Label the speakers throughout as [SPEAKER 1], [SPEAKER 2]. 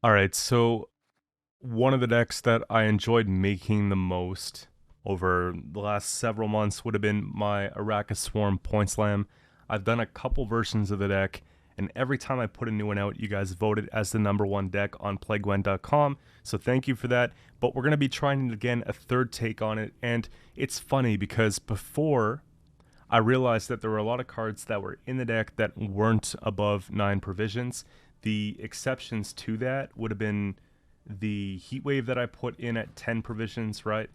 [SPEAKER 1] Alright, so one of the decks that I enjoyed making the most over the last several months would have been my Arrakis Swarm Point Slam. I've done a couple versions of the deck, and every time I put a new one out, you guys voted as the #1 deck on playgwent.com, so thank you for that. But we're going to be trying again a third take on it, and it's funny because before I realized that there were a lot of cards that were in the deck that weren't above 9 provisions. The exceptions to that would have been the Heat Wave that I put in at 10 provisions, right?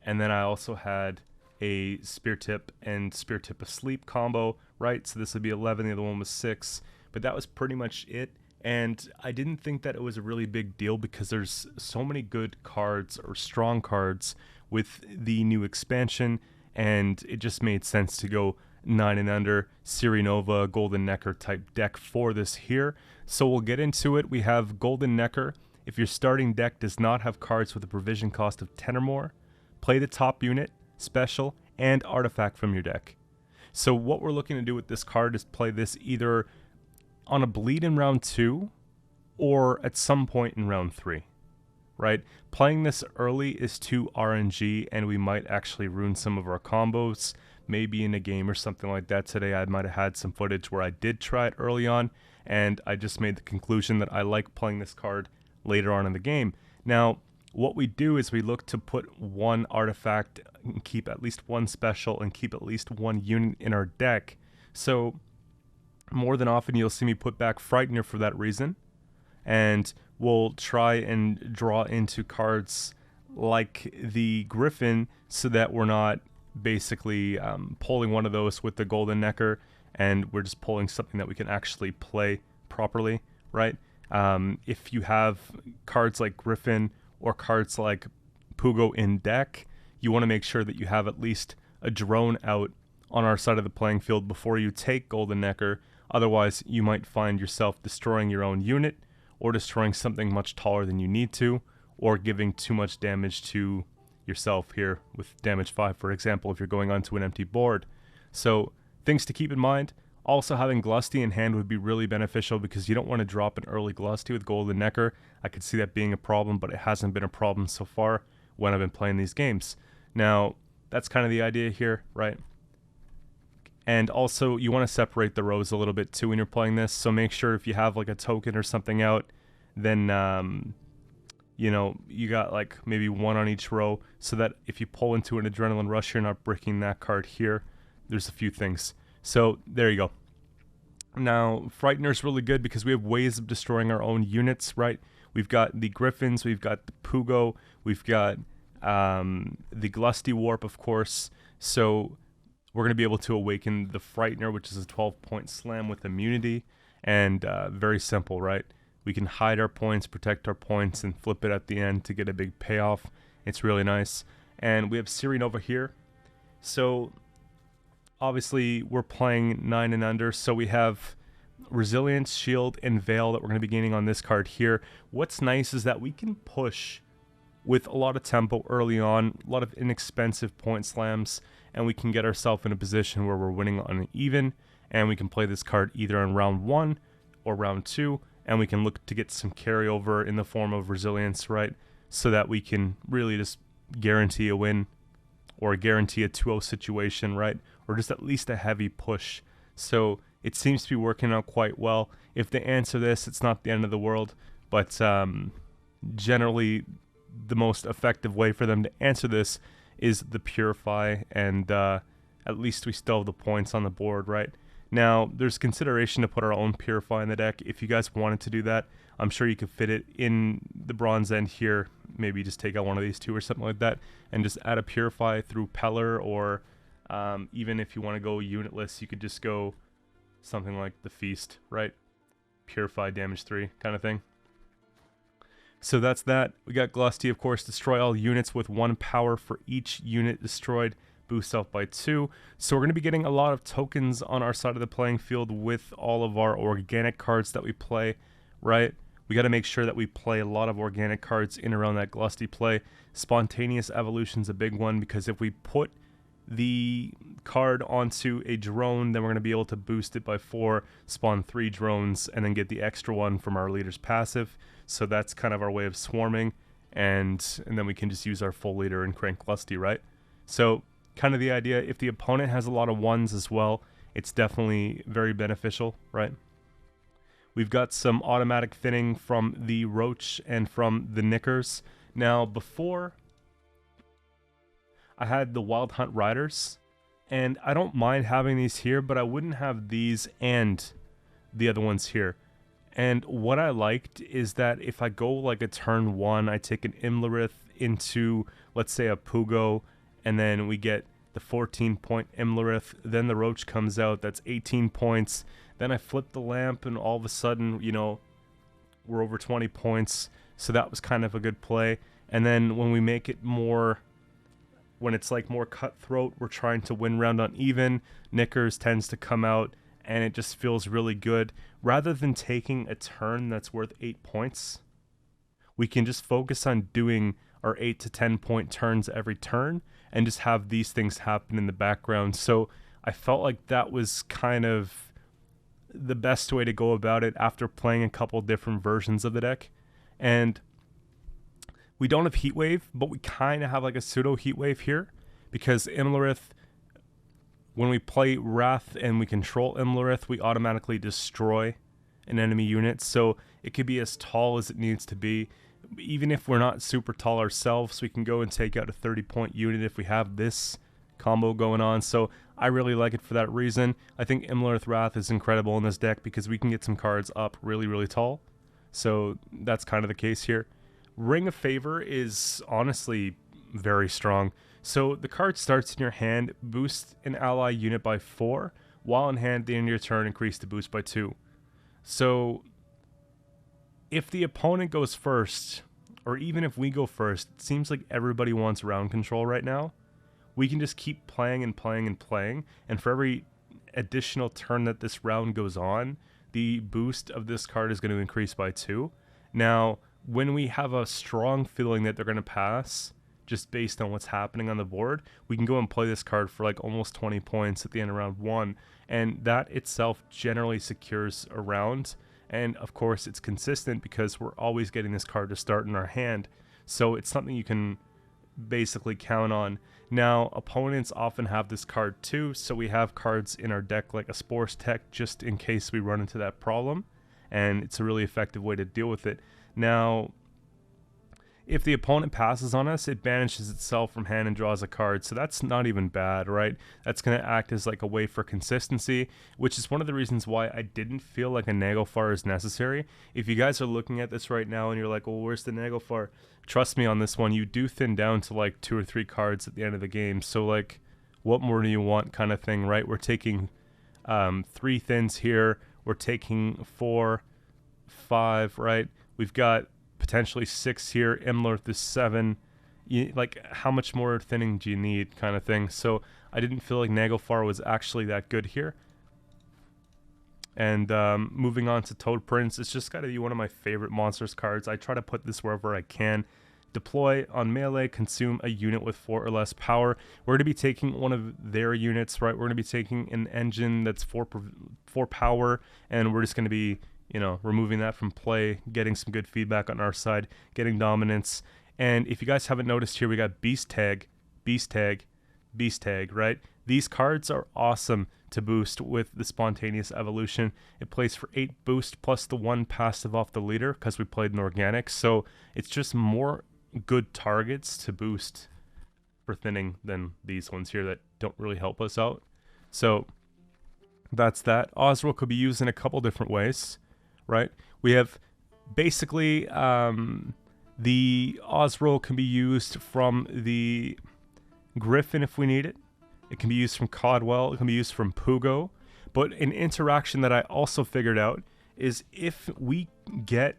[SPEAKER 1] And then I also had a Spear Tip and Spear Tip Asleep combo, right? So this would be 11, the other one was 6. But that was pretty much it. And I didn't think that it was a really big deal because there's so many good cards or strong cards with the new expansion, and it just made sense to go 9 and under, Siri Nova, Golden NEKKER type deck for this here. So we'll get into it. We have Golden NEKKER. If your starting deck does not have cards with a provision cost of 10 or more, play the top unit, special, and artifact from your deck. So what we're looking to do with this card is play this either on a bleed in round 2 or at some point in round 3, right? Playing this early is too RNG, and we might actually ruin some of our combos, maybe in a game or something like that. Today I might have had some footage where I did try it early on, and I just made the conclusion that I like playing this card later on in the game. Now, what we do is we look to put one artifact and keep at least one special and keep at least one unit in our deck. So more than often you'll see me put back Frightener for that reason, and we'll try and draw into cards like the Griffin so that we're not basically pulling one of those with the Golden NEKKER, and we're just pulling something that we can actually play properly, right? If you have cards like Griffin or cards like Pugo in deck, you want to make sure that you have at least a drone out on our side of the playing field before you take Golden NEKKER. Otherwise, you might find yourself destroying your own unit, or destroying something much taller than you need to, or giving too much damage to yourself here with damage 5, for example, if you're going onto an empty board. So things to keep in mind. Also, having GLUSTY in hand would be really beneficial because you don't want to drop an early GLUSTY with Golden NEKKER. I could see that being a problem, but it hasn't been a problem so far when I've been playing these games. Now, that's kind of the idea here, right? And also, you want to separate the rows a little bit too when you're playing this. So make sure if you have like a token or something out, then you know, you got like maybe one on each row, so that if you pull into an Adrenaline Rush, you're not bricking that card here. There's a few things. So there you go. Now, Frightener's really good because we have ways of destroying our own units, right? We've got the Griffins, we've got the Pugo, we've got the Glusty Warp, of course. So we're going to be able to awaken the Frightener, which is a 12-point slam with immunity. And very simple, right? We can hide our points, protect our points, and flip it at the end to get a big payoff. It's really nice. And we have Siri Nova here. So obviously we're playing 9 and under, so we have Resilience, Shield, and Veil that we're going to be gaining on this card here. What's nice is that we can push with a lot of tempo early on, a lot of inexpensive point slams, and we can get ourselves in a position where we're winning on an even, and we can play this card either in round 1 or round 2, and we can look to get some carryover in the form of Resilience, right? So that we can really just guarantee a win, or guarantee a 2-0 situation, right? Or just at least a heavy push. So it seems to be working out quite well. If they answer this, it's not the end of the world, but generally the most effective way for them to answer this is the Purify, and at least we still have the points on the board, right? Now, there's consideration to put our own Purify in the deck. If you guys wanted to do that, I'm sure you could fit it in the bronze end here. Maybe just take out one of these two or something like that, and just add a Purify through Pellar, or even if you want to go unitless, you could just go something like the Feast, right? Purify damage 3 kind of thing. So that's that. We got GLUSTY, of course, destroy all units with 1 power for each unit destroyed, boost self by 2. So we're going to be getting a lot of tokens on our side of the playing field with all of our organic cards that we play, right? We got to make sure that we play a lot of organic cards in around that GLUSTY play. Spontaneous Evolution's a big one, because if we put the card onto a drone, then we're going to be able to boost it by 4, spawn 3 drones, and then get the extra one from our leader's passive. So that's kind of our way of swarming, and then we can just use our full leader and crank GLUSTY, right? So kind of the idea, if the opponent has a lot of ones as well, it's definitely very beneficial, right? We've got some automatic thinning from the Roach and from the Knickers. Now, before, I had the Wild Hunt Riders, and I don't mind having these here, but I wouldn't have these and the other ones here. And what I liked is that if I go like a turn 1, I take an Imlerith into, let's say, a Pugo, and then we get the 14-point Imlerith, then the Roach comes out, that's 18 points, then I flip the lamp, and all of a sudden, you know, we're over 20 points, so that was kind of a good play. And then when we make it more, when it's like more cutthroat, we're trying to win round on even, Knickers tends to come out, and it just feels really good. Rather than taking a turn that's worth 8 points, we can just focus on doing our 8 to 10 point turns every turn and just have these things happen in the background. So I felt like that was kind of the best way to go about it after playing a couple different versions of the deck. And we don't have Heatwave, but we kind of have like a pseudo Heatwave here, because Imlerith, when we play Wrath and we control Imlerith, we automatically destroy an enemy unit. So it could be as tall as it needs to be. Even if we're not super tall ourselves, we can go and take out a 30-point unit if we have this combo going on. So I really like it for that reason. I think Imlerith Wrath is incredible in this deck because we can get some cards up really, really tall. So that's kind of the case here. Ring of Favor is honestly very strong. So the card starts in your hand, boost an ally unit by 4, while in hand, at the end of your turn, increase the boost by 2. So if the opponent goes first, or even if we go first, it seems like everybody wants round control right now. We can just keep playing and playing and playing, and for every additional turn that this round goes on, the boost of this card is going to increase by 2. Now, when we have a strong feeling that they're going to pass, just based on what's happening on the board, we can go and play this card for like almost 20 points at the end of round 1, and that itself generally secures a round. And of course it's consistent because we're always getting this card to start in our hand, so it's something you can basically count on. Now, opponents often have this card too, so we have cards in our deck like a Spores Tech just in case we run into that problem, and it's a really effective way to deal with it. Now, if the opponent passes on us, it banishes itself from hand and draws a card, so that's not even bad, right? That's going to act as like a way for consistency, which is one of the reasons why I didn't feel like a Naglfar is necessary. If you guys are looking at this right now and you're like, well, where's the Naglfar? Trust me on this one, you do thin down to like 2 or 3 cards at the end of the game, so like, what more do you want kind of thing, right? We're taking 3 thins here, we're taking 4, 5, right? We've got potentially 6 here, Imlerith is 7. Like, how much more thinning do you need kind of thing? So I didn't feel like Naglfar was actually that good here. And moving on to Toad Prince, it's just got to be one of my favorite monsters cards. I try to put this wherever I can. Deploy on melee, consume a unit with 4 or less power. We're going to be taking one of their units, right? We're going to be taking an engine that's 4 power, and we're just going to be, you know, removing that from play, getting some good feedback on our side, getting dominance. And if you guys haven't noticed here, we got Beast Tag, Beast Tag, Beast Tag, right? These cards are awesome to boost with the Spontaneous Evolution. It plays for 8 boost plus the 1 passive off the leader because we played an organic. So it's just more good targets to boost for thinning than these ones here that don't really help us out. So that's that. Ozzrel could be used in a couple different ways, right? We have basically the Ozzrel can be used from the Griffin if we need it. It can be used from Codwell. It can be used from Pugo. But an interaction that I also figured out is if we get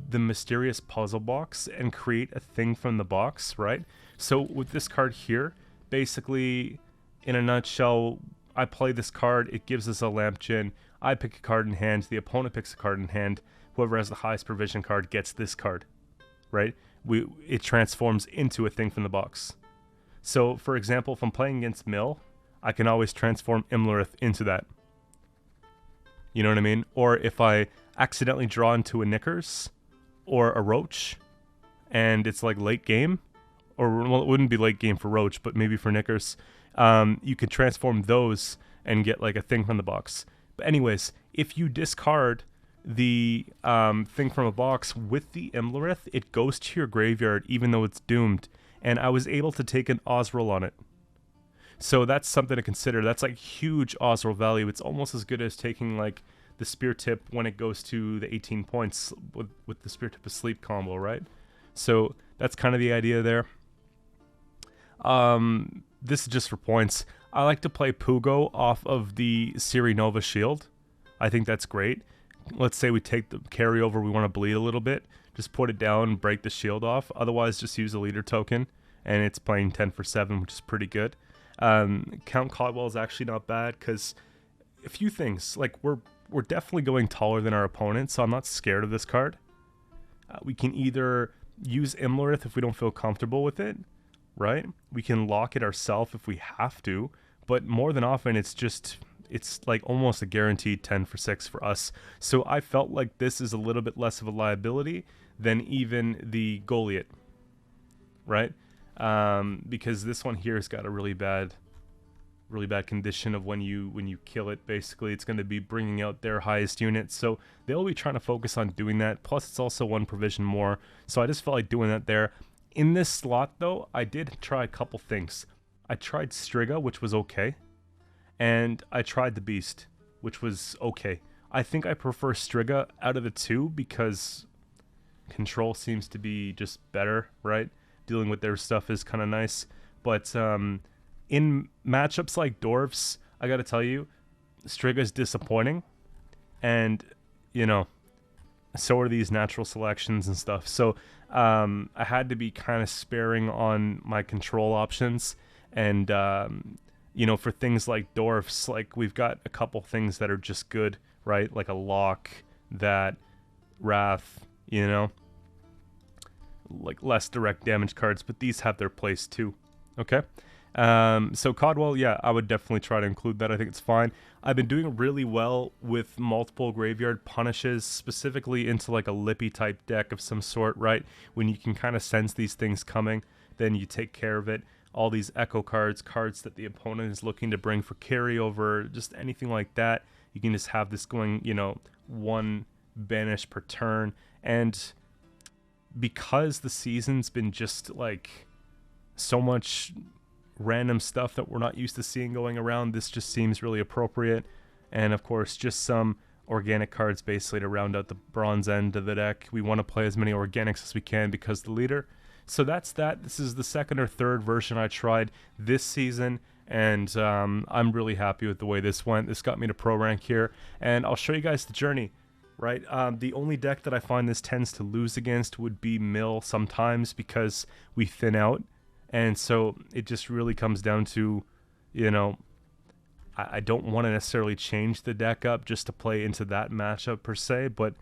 [SPEAKER 1] the mysterious puzzle box and create a thing from the box, right? So with this card here, basically, in a nutshell, I play this card. It gives us a Lamp Gin. I pick a card in hand. The opponent picks a card in hand. Whoever has the highest provision card gets this card, right? It transforms into a thing from the box. So, for example, if I'm playing against Mill, I can always transform Imlerith into that. You know what I mean? Or if I accidentally draw into a Knickers, or a Roach, and it's like late game, or well, it wouldn't be late game for Roach, but maybe for Knickers, you could transform those and get like a thing from the box. But anyways, if you discard the thing from a box with the Imlerith, it goes to your graveyard even though it's doomed, and I was able to take an Ozzrel on it. So that's something to consider. That's like huge Ozzrel value. It's almost as good as taking like the Spear Tip when it goes to the 18 points with the Spear Tip Asleep combo, right? So that's kind of the idea there. This is just for points. I like to play Pugo off of the Siri Nova Shield. I think that's great. Let's say we take the carryover, we want to bleed a little bit. Just put it down and break the shield off. Otherwise, just use a leader token, and it's playing 10 for 7, which is pretty good. Count Codwell is actually not bad because a few things. Like, we're definitely going taller than our opponent, so I'm not scared of this card. We can either use Imlerith if we don't feel comfortable with it, right? We can lock it ourselves if we have to, but more than often it's like almost a guaranteed 10 for 6 for us. So I felt like this is a little bit less of a liability than even the Goliath, right? Because this one here has got a really bad condition of when you kill it. Basically, it's going to be bringing out their highest unit, so they'll be trying to focus on doing that. Plus, it's also one provision more, so I just felt like doing that there. In this slot, though, I did try a couple things. I tried Striga, which was okay, and I tried the Beast, which was okay. I think I prefer Striga out of the two because control seems to be just better, right? Dealing with their stuff is kind of nice, but in matchups like Dwarfs, I gotta tell you, Striga is disappointing, and you know, so are these natural selections and stuff. So I had to be kind of sparing on my control options, and you know, for things like Dwarfs, like we've got a couple things that are just good, right? Like a Lock, that Wrath, you know, like less direct damage cards, but these have their place too. Okay. So Codwell, yeah, I would definitely try to include that. I think it's fine. I've been doing really well with multiple graveyard punishes, specifically into like a Lippy type deck of some sort, right? When you can kind of sense these things coming, then you take care of it. All these echo cards, cards that the opponent is looking to bring for carryover, just anything like that. You can just have this going, you know, one banish per turn. And because the season's been just like so much random stuff that we're not used to seeing going around, this just seems really appropriate. And of course, just some organic cards basically to round out the bronze end of the deck. We want to play as many organics as we can because the leader. So that's that. This is the second or third version I tried this season, and I'm really happy with the way this went. This got me to pro rank here, and I'll show you guys the journey, right? The only deck that I find this tends to lose against would be Mill sometimes because we thin out. And so it just really comes down to, you know, I don't want to necessarily change the deck up just to play into that matchup per se, but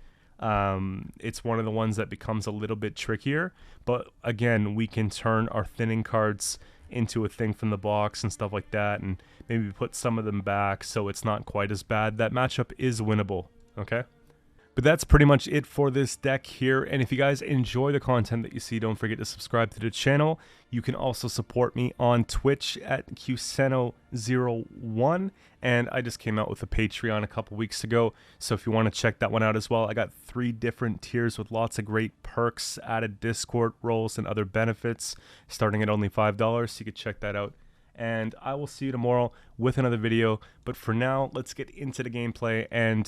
[SPEAKER 1] it's one of the ones that becomes a little bit trickier. But again, we can turn our thinning cards into a thing from the box and stuff like that, and maybe put some of them back so it's not quite as bad. That matchup is winnable, okay? But that's pretty much it for this deck here, and if you guys enjoy the content that you see, don't forget to subscribe to the channel. You can also support me on Twitch at Qcento01, and I just came out with a Patreon a couple weeks ago, so if you want to check that one out as well, I got 3 different tiers with lots of great perks, added Discord roles, and other benefits, starting at only $5, so you can check that out. And I will see you tomorrow with another video, but for now, let's get into the gameplay, and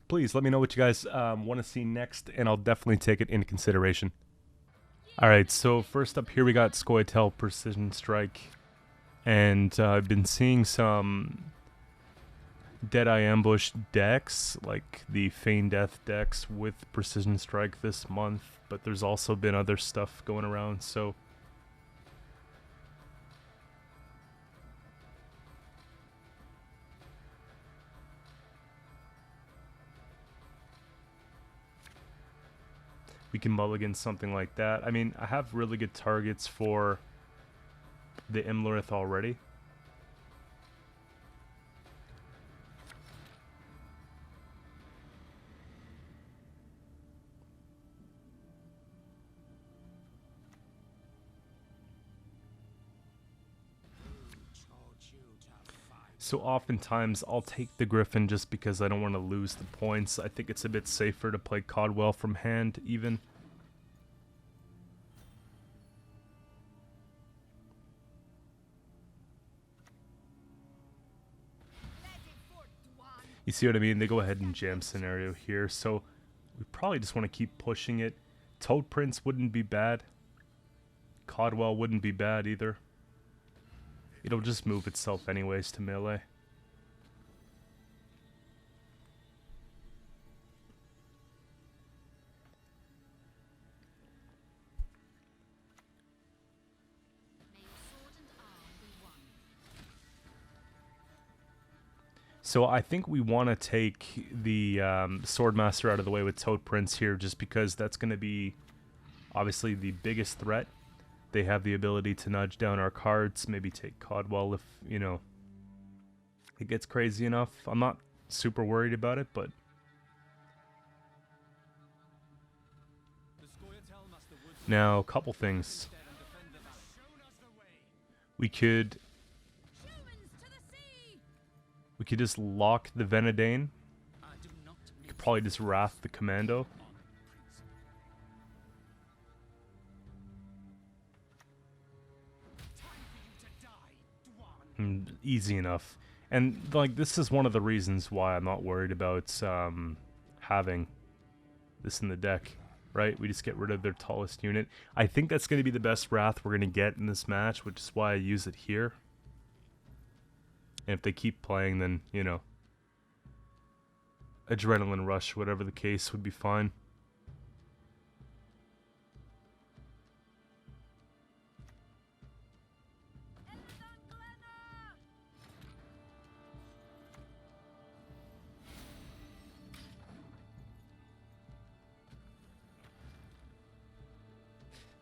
[SPEAKER 1] please let me know what you guys want to see next, and I'll definitely take it into consideration. Alright, so first up here we got Scoia'tael Precision Strike, and I've been seeing some Deadeye Ambush decks, like the Feign Death decks with Precision Strike this month, but there's also been other stuff going around, so we can mulligan something like that. I mean, I have really good targets for the Imlerith already. So oftentimes I'll take the Griffin just because I don't want to lose the points. I think it's a bit safer to play Codwell from hand even. You see what I mean? They go ahead and jam scenario here, so we probably just want to keep pushing it. Toad Prince wouldn't be bad. Codwell wouldn't be bad either. It'll just move itself anyways to melee. So I think we want to take the Swordmaster out of the way with Toad Prince here, just because that's going to be obviously the biggest threat. They have the ability to nudge down our cards, maybe take Codwell if, you know, it gets crazy enough. I'm not super worried about it, but... Now, a couple things. We could just lock the Venedane. Could probably just Wrath the Commando. Easy enough. And like, this is one of the reasons why I'm not worried about having this in the deck, right? We just get rid of their tallest unit. I think that's going to be the best Wrath we're going to get in this match, which is why I use it here. And if they keep playing, then, you know, Adrenaline Rush, whatever the case, would be fine.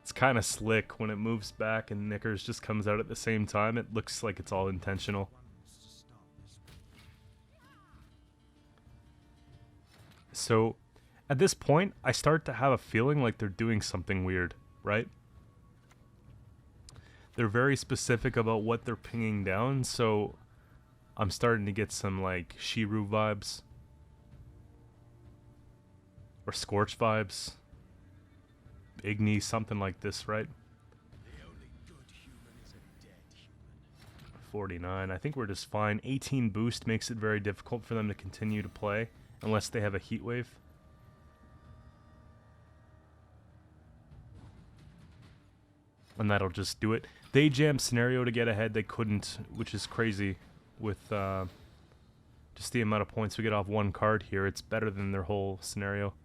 [SPEAKER 1] It's kind of slick when it moves back and Knickers just comes out at the same time. It looks like it's all intentional. So, at this point, I start to have a feeling like they're doing something weird, right? They're very specific about what they're pinging down, so I'm starting to get some, like, Shiru vibes. Or Scorch vibes. Igni, something like this, right?
[SPEAKER 2] The only good human is a dead human.
[SPEAKER 1] 49. I think we're just fine. 18 boost makes it very difficult for them to continue to play. Unless they have a heat wave. And that'll just do it. They jammed scenario to get ahead. They couldn't, which is crazy with just the amount of points we get off one card here. It's better than their whole scenario.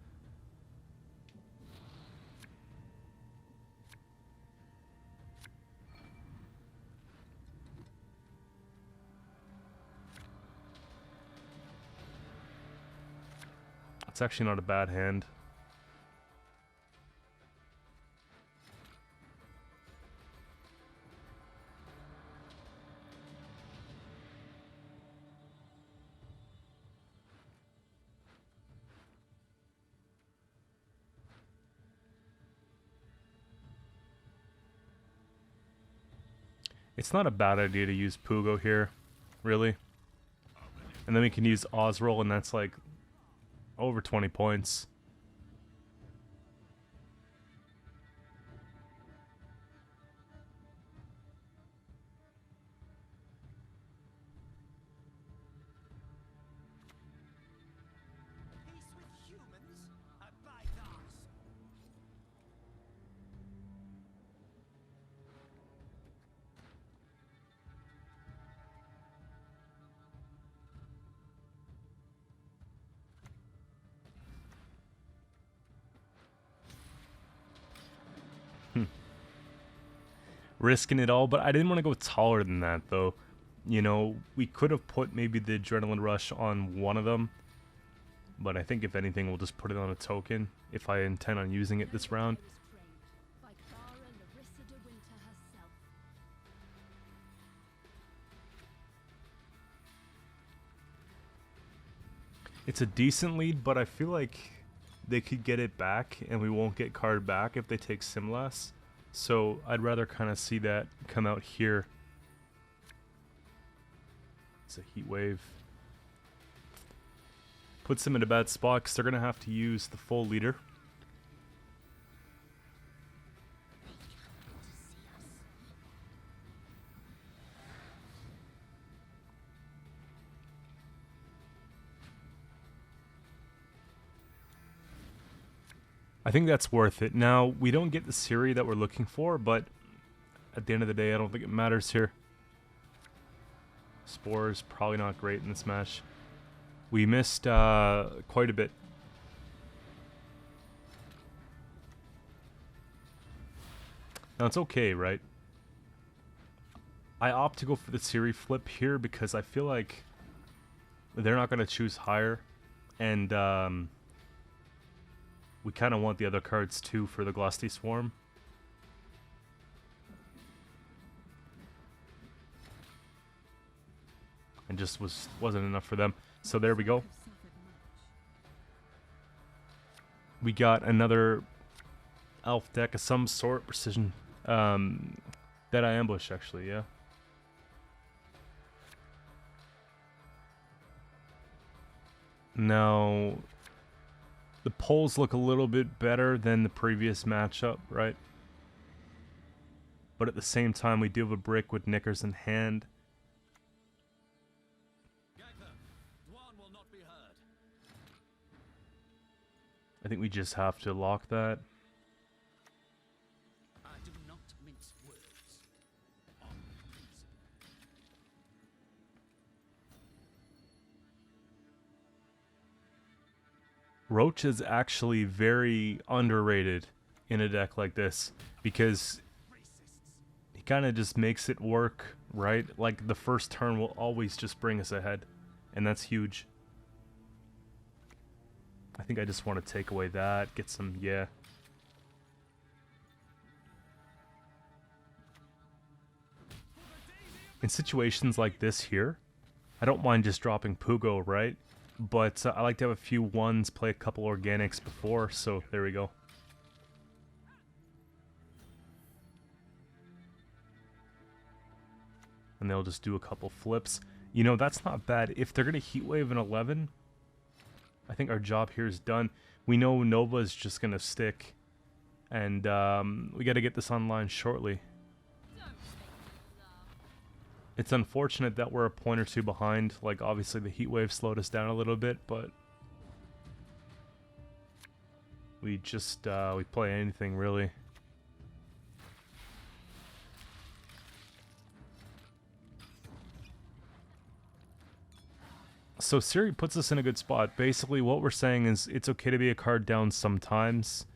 [SPEAKER 1] It's actually not a bad hand. It's not a bad idea to use Pugo here, really. And then we can use Ozzrel, and that's like over 20 points.
[SPEAKER 2] Peace with humans? I buy that.
[SPEAKER 1] Risking it all, but I didn't want to go taller than that, though. You know, we could have put maybe the Adrenaline Rush on one of them, but I think if anything, we'll just put it on a token if I intend on using it this round. It's a decent lead, but I feel like they could get it back, and we won't get card back if they take Simlas. So I'd rather kind of see that come out here. It's a heat wave. Puts them in a bad spot because they're going to have to use the full leader. I think that's worth it. Now, we don't get the Siri that we're looking for, but at the end of the day, I don't think it matters here. Spores, probably not great in this match. We missed quite a bit. Now, it's okay, right? I opt to go for the Siri flip here because I feel like they're not going to choose higher. And we kind of want the other cards too for the GLUSTY Swarm. And just wasn't enough for them. So there we go. We got another elf deck of some sort. Precision. Deadeye Ambush, actually, yeah. Now, the polls look a little bit better than the previous matchup, right? But at the same time, we do have a brick with knickers in hand. I think we just have to lock that.
[SPEAKER 2] I do not mince words. On principle.
[SPEAKER 1] Roach is actually very underrated in a deck like this because he kind of just makes it work, right? Like the first turn will always just bring us ahead, and that's huge. I think I just want to take away that, get some, yeah. In situations like this here, I don't mind just dropping Pugo, right? But I like to have a few ones, play a couple organics before, so there we go. And they'll just do a couple flips. You know, that's not bad. If they're going to Heatwave an 11, I think our job here is done. We know Nova is just going to stick. And we got to get this online shortly. It's unfortunate that we're a point or two behind. Like, obviously the Heatwave slowed us down a little bit, but we just, we play anything, really. So Siri puts us in a good spot. Basically, what we're saying is it's okay to be a card down sometimes.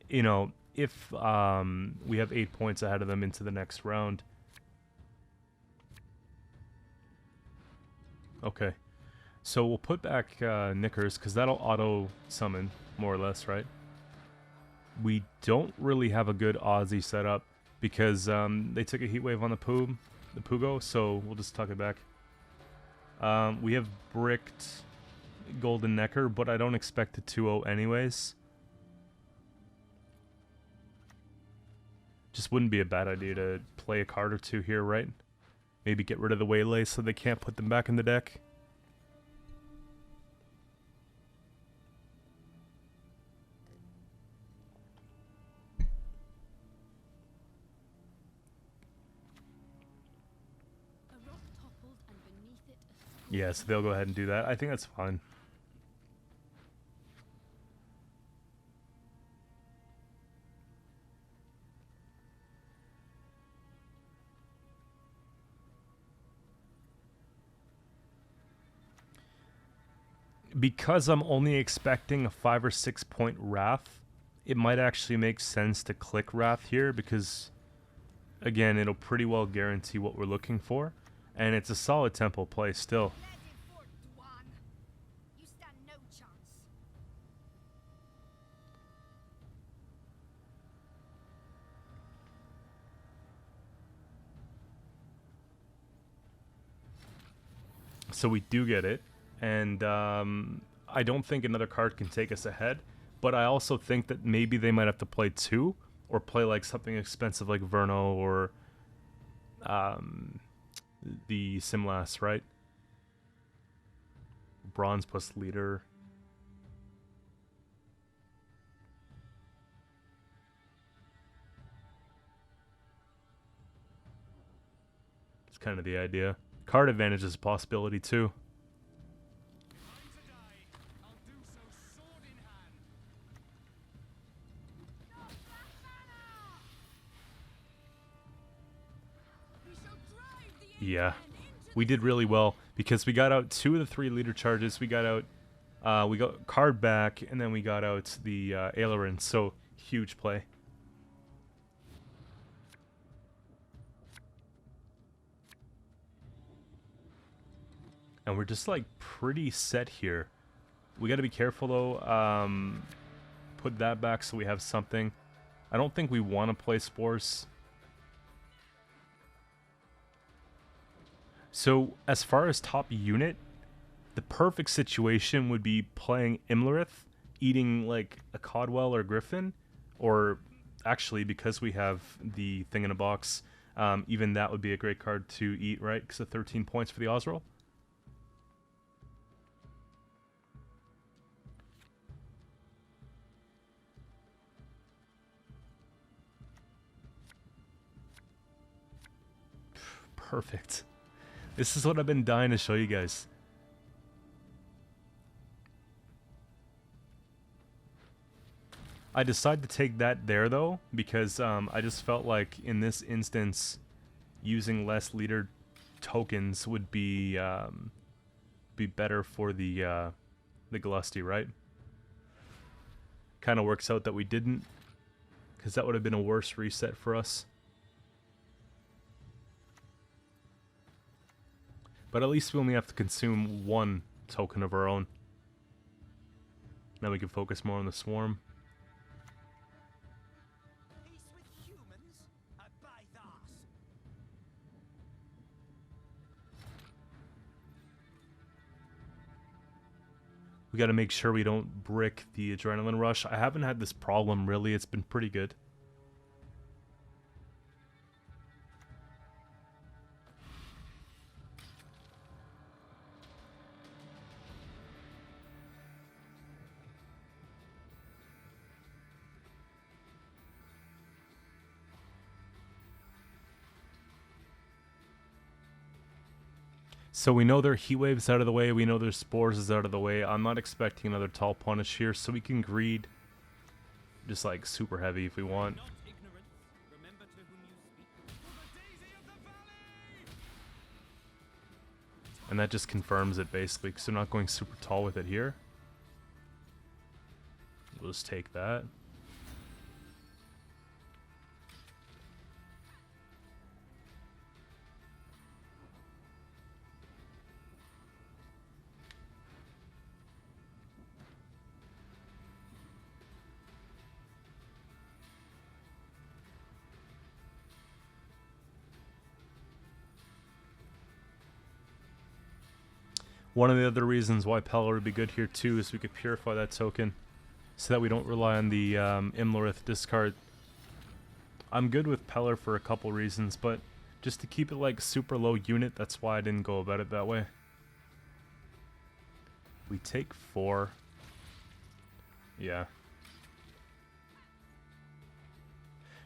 [SPEAKER 1] You know, if we have 8 points ahead of them into the next round. Okay. So we'll put back Knickers, because that'll auto-summon, more or less, right? We don't really have a good Aussie setup, because they took a Heatwave on the Pugo, so we'll just tuck it back. We have bricked Golden Nekker, but I don't expect a 2-0 anyways. Just wouldn't be a bad idea to play a card or two here, right? Maybe get rid of the Waylay so they can't put them back in the deck. Yeah, so they'll go ahead and do that. I think that's fine. Because I'm only expecting a 5 or 6 point Wrath, it might actually make sense to click Wrath here because, again, it'll pretty well guarantee what we're looking for. And it's a solid tempo play still.
[SPEAKER 2] You stand no chance.
[SPEAKER 1] So we do get it. And I don't think another card can take us ahead. But I also think that maybe they might have to play 2. Or play like something expensive like Verno or the Simlas, right? bronze plus leader. It's kind of the idea. Card advantage is a possibility too. Yeah, we did really well because we got out 2 of the 3 leader charges. We got out, we got card back, and then we got out the aileron. So huge play. And we're just like pretty set here. We got to be careful though. Put that back so we have something. I don't think we want to play spores. So, as far as top unit, the perfect situation would be playing Imlerith, eating like a Codwell or Griffin, or actually, because we have the thing in a box, even that would be a great card to eat, right? Because of 13 points for the Ozzrel. Perfect. This is what I've been dying to show you guys. I decided to take that there though, because I just felt like in this instance, using less leader tokens would be better for the GLUSTY, right? Kind of works out that we didn't, because that would have been a worse reset for us. But at least we only have to consume 1 token of our own. Now we can focus more on the swarm.
[SPEAKER 2] Peace with humans, by those.
[SPEAKER 1] We got to make sure we don't brick the adrenaline rush. I haven't had this problem really. It's been pretty good. So we know their heat waves out of the way. We know their spores is out of the way. I'm not expecting another tall punish here, so we can greed just like super heavy if we want.
[SPEAKER 2] Not ignorant. Remember to whom you speak. For the daisy of the valley!
[SPEAKER 1] And that just confirms it basically, because they're not going super tall with it here. We'll just take that. One of the other reasons why Pellar would be good here too is we could purify that token so that we don't rely on the Imlerith discard. I'm good with Pellar for a couple reasons, but just to keep it like super low unit, that's why I didn't go about it that way. We take 4. Yeah.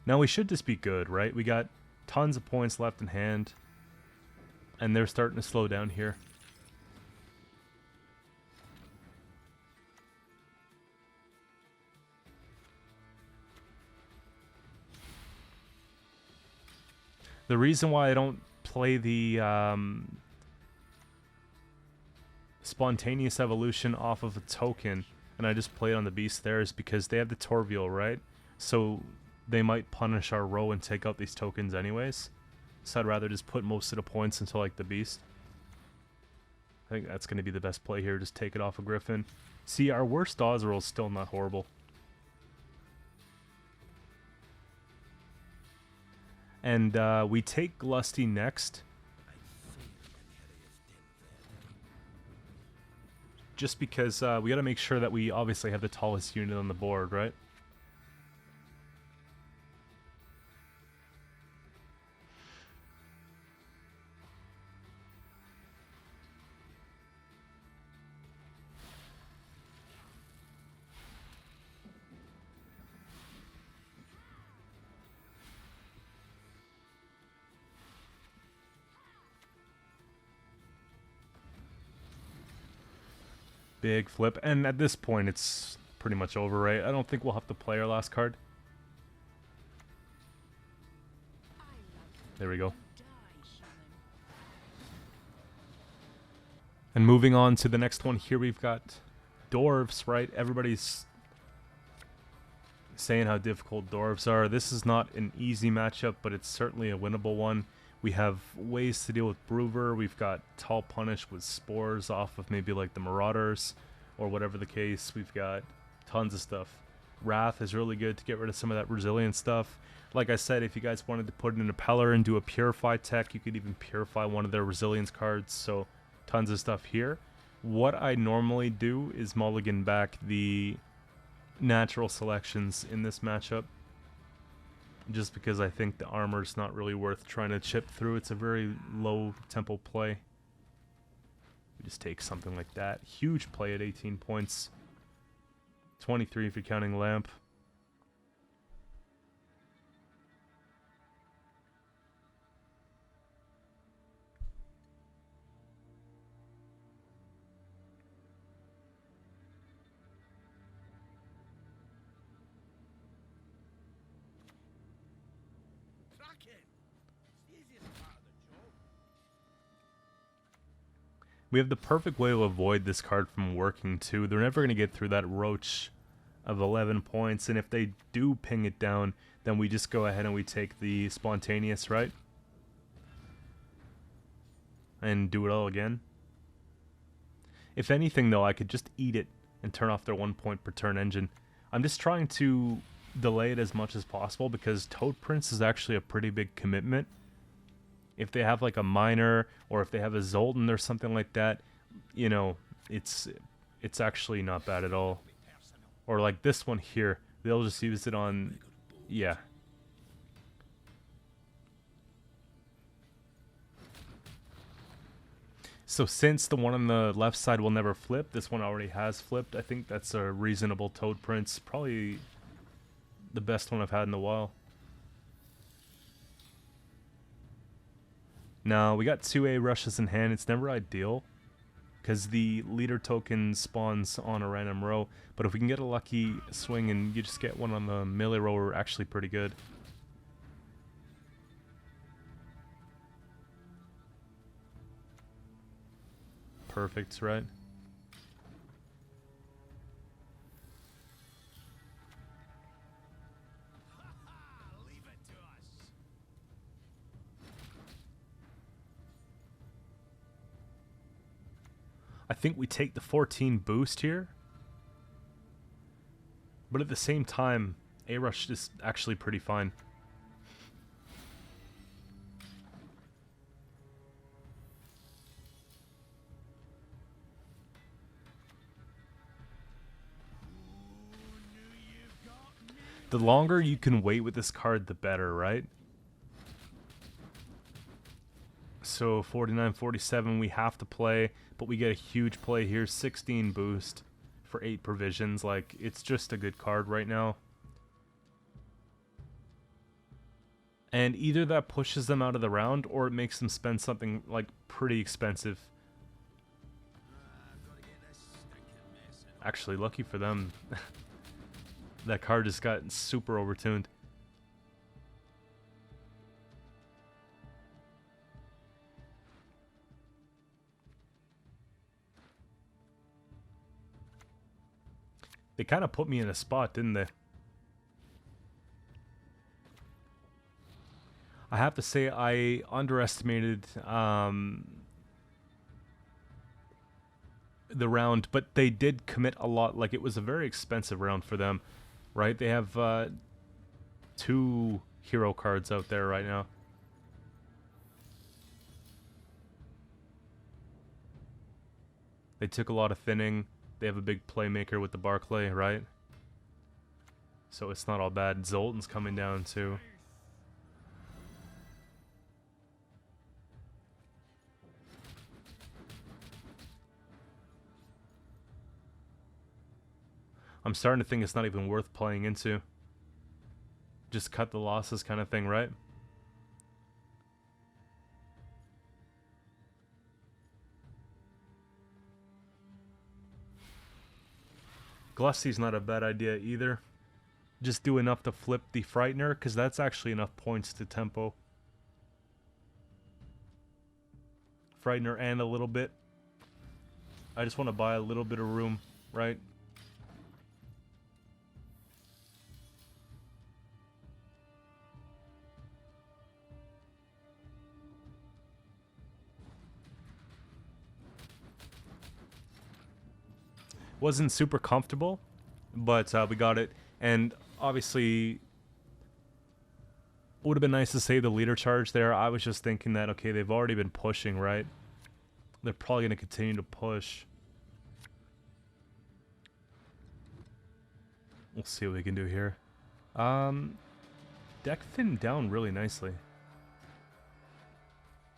[SPEAKER 1] Now we should just be good, right? We got tons of points left in hand, and they're starting to slow down here. The reason why I don't play the spontaneous evolution off of a token and I just play it on the beast there is because they have the Torvial, right? So they might punish our row and take out these tokens anyways. So I'd rather just put most of the points into like the beast. I think that's going to be the best play here. Just take it off a Griffin. See, our worst Ozzrel is still not horrible. And we take GLUSTY next. Just because we got to make sure that we obviously have the tallest unit on the board, right? Big flip. And at this point, it's pretty much over, right? I don't think we'll have to play our last card. There we go. And moving on to the next one here, we've got dwarves, right? Everybody's saying how difficult dwarves are. This is not an easy matchup, but it's certainly a winnable one. We have ways to deal with Brewer. We've got Tall Punish with spores off of maybe like the Marauders or whatever the case. We've got tons of stuff. Wrath is really good to get rid of some of that resilient stuff. Like I said, if you guys wanted to put it in a Pellar and do a Purify tech, you could even Purify one of their resilience cards. So tons of stuff here. What I normally do is mulligan back the natural selections in this matchup, just because I think the armor's not really worth trying to chip through. It's a very low tempo play. We just take something like that. Huge play at 18 points. 23 if you're counting Lamp. We have the perfect way to avoid this card from working too. They're never going to get through that roach of 11 points, and if they do ping it down, then we just go ahead and we take the spontaneous, right? And do it all again. If anything though, I could just eat it and turn off their 1 point per turn engine. I'm just trying to delay it as much as possible because Toad Prince is actually a pretty big commitment. If they have like a Miner or if they have a Zoltan or something like that, you know, it's actually not bad at all. Or like this one here, they'll just use it on, yeah. So since the one on the left side will never flip, this one already has flipped. I think that's a reasonable Toad Prince. Probably the best one I've had in a while. Now, we got 2A rushes in hand. It's never ideal because the leader token spawns on a random row. But if we can get a lucky swing and you just get one on the melee row, we're actually pretty good. Perfect, right? I think we take the 14 boost here. But at the same time, A-Rush is actually pretty fine. The longer you can wait with this card, the better, right? So 49, 47, we have to play, but we get a huge play here. 16 boost for 8 provisions. Like, it's just a good card right now. And either that pushes them out of the round, or it makes them spend something, like, pretty expensive. Actually, lucky for them, that card just got super overtuned. They kind of put me in a spot, didn't they? I have to say I underestimated the round, but they did commit a lot. Like, it was a very expensive round for them, right? They have 2 hero cards out there right now. They took a lot of thinning. They have a big playmaker with the Barclay, right? So it's not all bad. Zoltan's coming down too. I'm starting to think it's not even worth playing into. Just cut the losses kind of thing, right? Glusty's not a bad idea either. Just do enough to flip the Frightener, because that's actually enough points to tempo. Frightener and a little bit. I just want to buy a little bit of room, right? Wasn't super comfortable, but we got it. And obviously, would have been nice to save the leader charge there. I was just thinking that, okay, they've already been pushing, right? They're probably going to continue to push. We'll see what we can do here. Deck thinned down really nicely.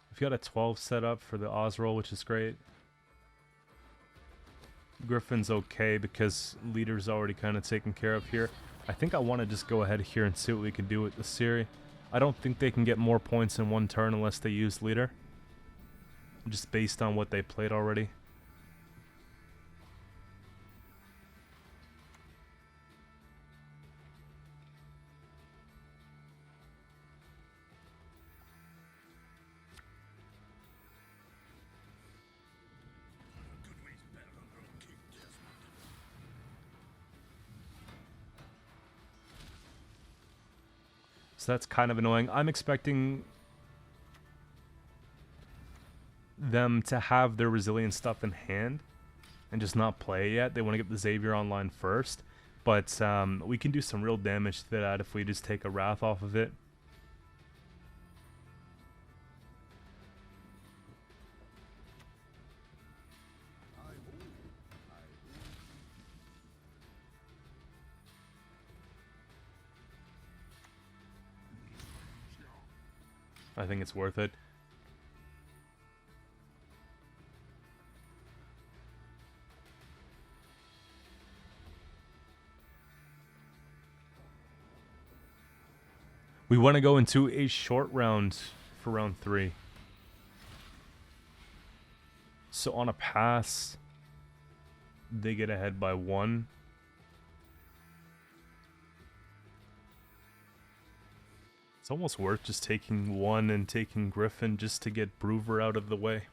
[SPEAKER 1] We've got a 12 set up for the Ozzrel, which is great. Griffin's okay because leader's already kind of taken care of here. I think I want to just go ahead here and see what we can do with the Siri. I don't think they can get more points in one turn unless they use leader. Just based on what they played already. So that's kind of annoying. I'm expecting them to have their resilient stuff in hand and just not play yet. They want to get the Xavier online first. But we can do some real damage to that if we just take a Wrath off of it. I think it's worth it. We want to go into a short round for round 3. So on a pass, they get ahead by 1. It's almost worth just taking 1 and taking Griffin just to get Broover out of the way.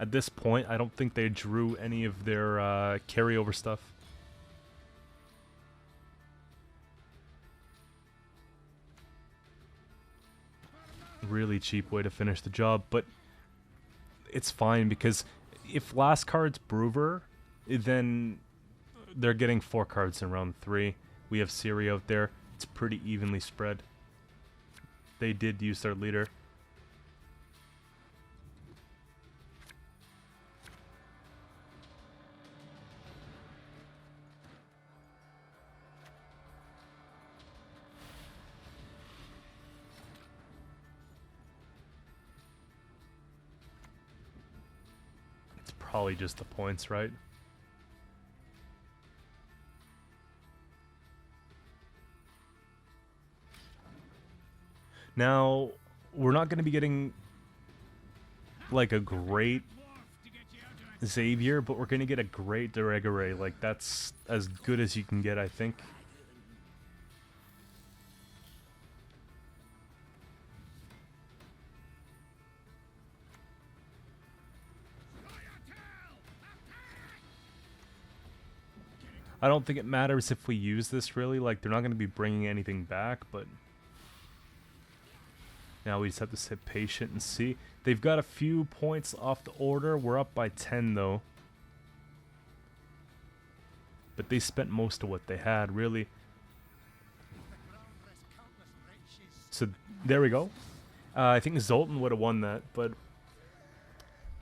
[SPEAKER 1] At this point, I don't think they drew any of their carryover stuff. Really cheap way to finish the job, but it's fine because if last card's Broover, then they're getting 4 cards in round 3. We have Siri out there. It's pretty evenly spread. They did use their leader. It's probably just the points, right? Now, we're not going to be getting like a great Xavier, but we're going to get a great Deregere. Like, that's as good as you can get, I think. I don't think it matters if we use this, really. Like, they're not going to be bringing anything back, but now we just have to sit patient and see. They've got a few points off the order. We're up by 10, though. But they spent most of what they had, really. So, there we go. I think Zoltan would have won that, but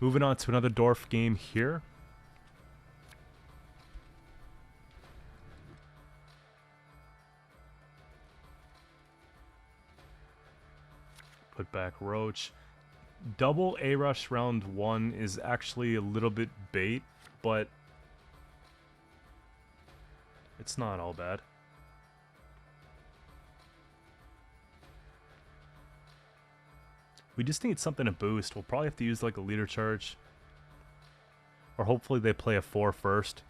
[SPEAKER 1] moving on to another Dorf game here. Put back Roach. Double A-Rush round 1 is actually a little bit bait, but it's not all bad. We just need something to boost. We'll probably have to use like a leader charge. Or hopefully they play a 4 first.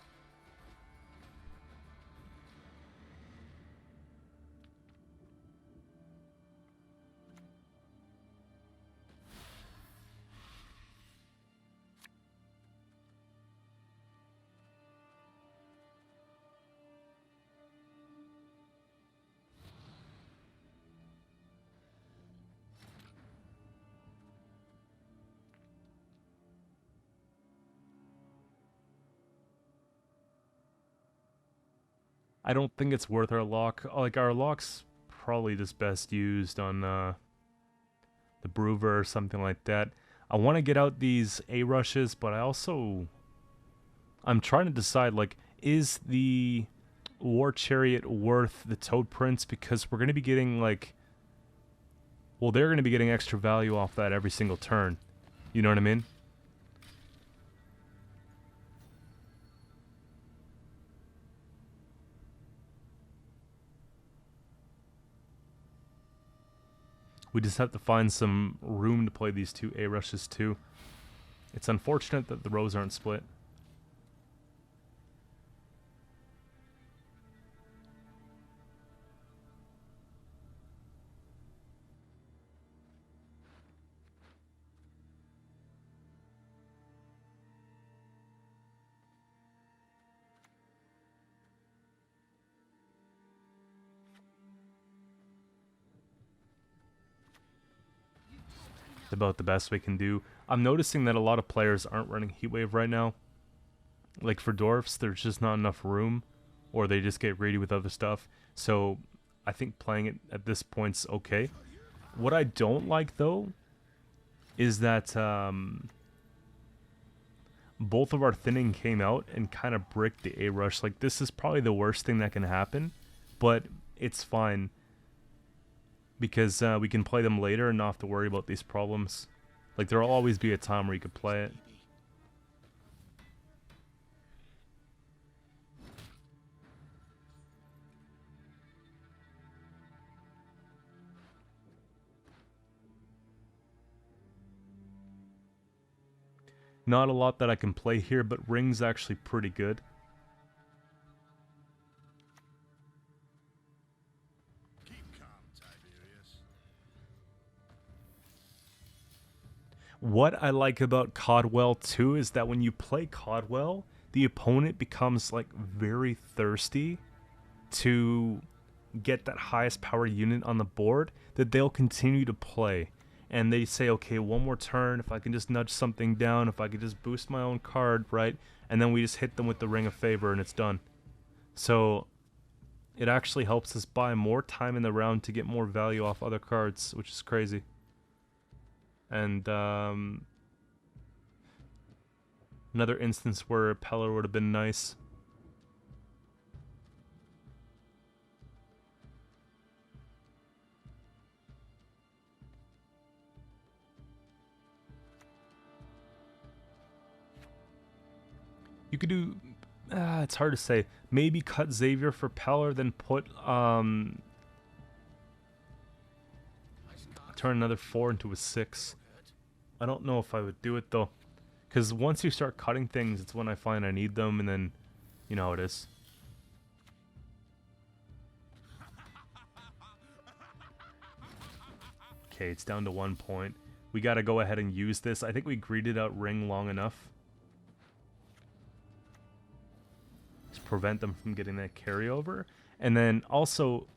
[SPEAKER 1] I don't think it's worth our lock. Like, our lock's probably just best used on the Brewer or something like that. I want to get out these A rushes, but I'm trying to decide, like, is the War Chariot worth the Toad Prince? Because we're going to be getting, like, well, they're going to be getting extra value off that every single turn. You know what I mean? We just have to find some room to play these two A rushes too. It's unfortunate that the rows aren't split. It's about the best we can do. I'm noticing that a lot of players aren't running Heatwave right now. Like for Dwarfs, there's just not enough room, or they just get greedy with other stuff. So I think playing it at this point's okay. What I don't like, though, is that both of our thinning came out and kind of bricked the A-Rush. Like, this is probably the worst thing that can happen, but it's fine. Because we can play them later and not have to worry about these problems. Like, there'll always be a time where you could play it. Not a lot that I can play here, but Ring's actually pretty good. What I like about Codwell too is that when you play Codwell, the opponent becomes like very thirsty to get that highest power unit on the board, that they'll continue to play. And they say, okay, one more turn, if I can just nudge something down, if I could just boost my own card, right? And then we just hit them with the Ring of Favor and it's done. So it actually helps us buy more time in the round to get more value off other cards, which is crazy. And another instance where Pellar would have been nice. You could do, it's hard to say. Maybe cut Xavier for Pellar, then put turn another 4 into a 6. I don't know if I would do it though, because once you start cutting things, it's when I find I need them, and then you know how it is. Okay, it's down to 1 point. We gotta go ahead and use this. I think we greeted out Ring long enough. Just prevent them from getting that carryover. And then also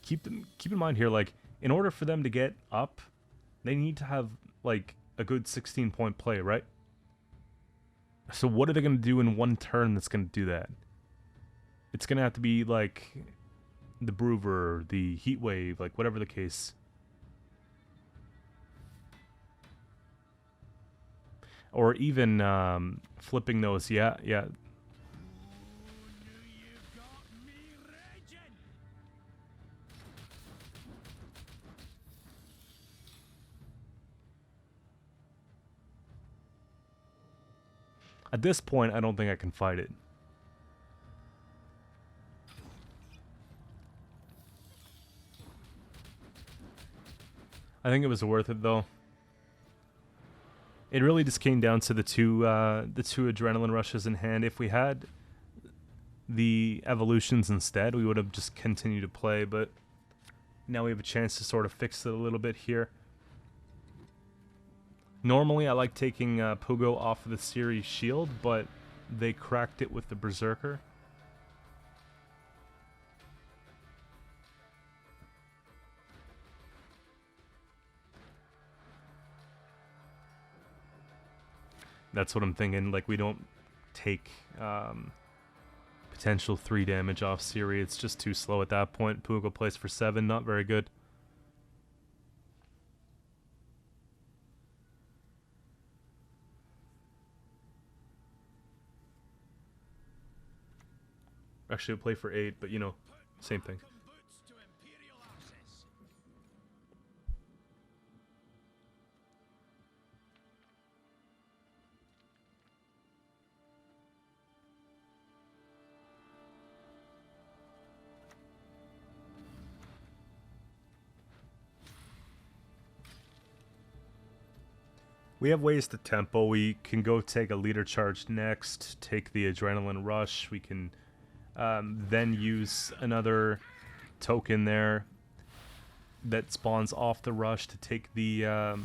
[SPEAKER 1] keep in mind here, like, in order for them to get up, they need to have like a good 16-point play, right? So what are they going to do in one turn that's going to do that? It's going to have to be like the Brewer, the Heat Wave, like whatever the case. Or even flipping those, yeah. At this point, I don't think I can fight it. I think it was worth it, though. It really just came down to the two adrenaline rushes in hand. If we had the evolutions instead, we would have just continued to play, but now we have a chance to sort of fix it a little bit here. Normally, I like taking Pugo off of the series shield, but they cracked it with the Berserker. That's what I'm thinking. Like, we don't take Potential 3 damage off Siri. It's just too slow at that point. Pugo plays for 7, not very good. Actually, I'll play for 8, but you know, same thing.
[SPEAKER 2] Boots to Imperial access.
[SPEAKER 1] We have ways to tempo. We can go take a leader charge next, take the adrenaline rush. We can then use another token there that spawns off the rush to take the